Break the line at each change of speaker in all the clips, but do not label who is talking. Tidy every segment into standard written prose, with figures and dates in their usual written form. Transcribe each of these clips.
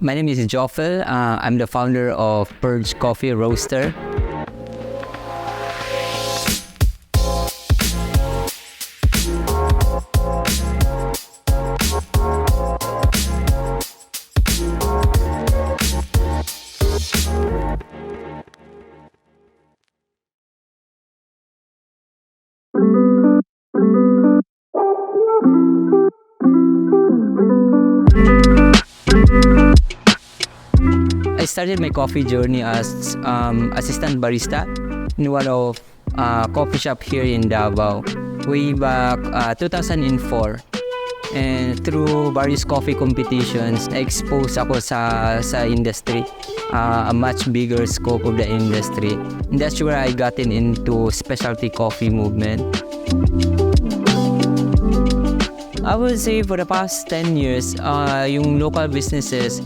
My name is Joefel. I'm the founder of Purge Coffee Roaster. I started my coffee journey as assistant barista in one of coffee shop here in Davao way back 2004. And through various coffee competitions, exposed ako sa industry, a much bigger scope of the industry. And that's where I got into specialty coffee movement. I would say for the past 10 years, yung local businesses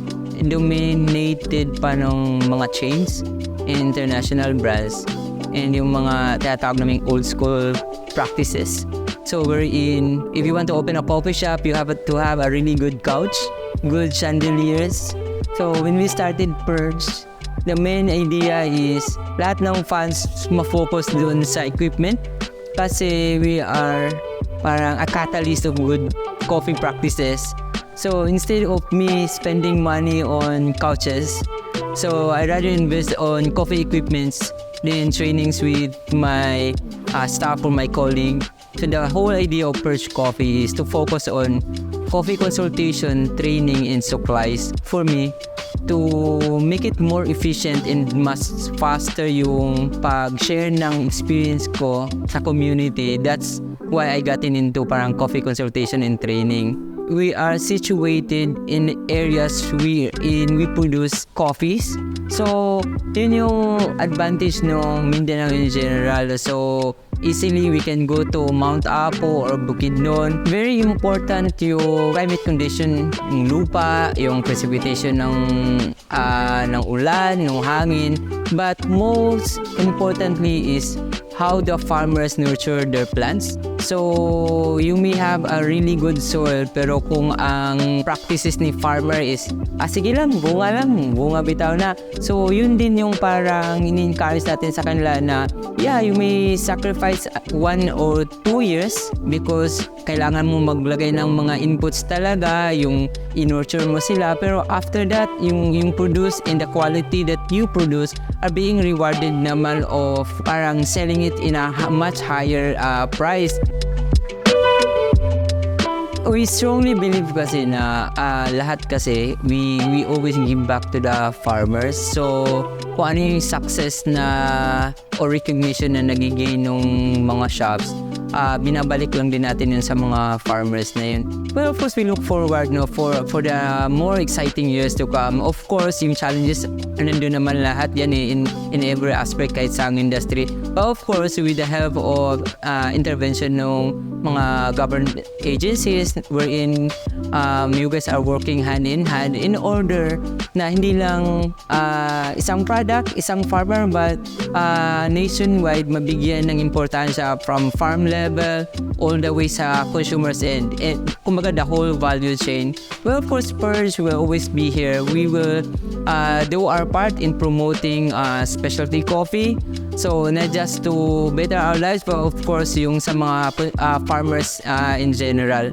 dominated pa ng mga chains, international brands, and yung mga tinatawag naming old school practices. So wherein, if you want to open a coffee shop, you have to have a really good couch, good chandeliers. So when we started Purge, the main idea is lahat ng fans ma-focus dun sa equipment kasi we are parang a catalyst of good coffee practices. So instead of me spending money on couches, so I rather invest on coffee equipments than trainings with my staff or my colleague. So the whole idea of Purge Coffee is to focus on coffee consultation, training, and supplies for me to make it more efficient and much faster yung pag-share ng experience ko sa community. That's why I got into parang coffee consultation and training. We are situated in areas wherein we produce coffees. So, yun yung advantage ng Mindanao in general. So, easily we can go to Mount Apo or Bukidnon. Very important yung climate condition, yung lupa, yung precipitation ng ulan, ng hangin. But most importantly is how the farmers nurture their plants. So, you may have a really good soil pero kung ang practices ni farmer is sige lang, bunga bitaw na. So, yun din yung parang in-encourage natin sa kanila na you may sacrifice 1 or 2 years because kailangan mo maglagay ng mga inputs talaga, yung in-nurture mo sila. Pero after that, yung produce and the quality that you produce are being rewarded naman of parang selling it in a much higher price. We strongly believe kasi na lahat kasi we always give back to the farmers. So kung ano yung success na or recognition na nagigain ng mga shops, binabalik lang din natin yun sa mga farmers na yun. Well, of course, we look forward for the more exciting years to come. Of course, yung challenges, nandun naman lahat yan in every aspect kahit sa industry. But of course, with the help of intervention ng mga government agencies wherein you guys are working hand in hand in order na hindi lang isang product, isang farmer, but nationwide mabigyan ng importansya from farm level all the way sa consumers end. And kumbaga the whole value chain. Well, of course, Purge will always be here. We will do our part in promoting specialty coffee. So, not just to better our lives, but of course, yung sa mga farmers in general.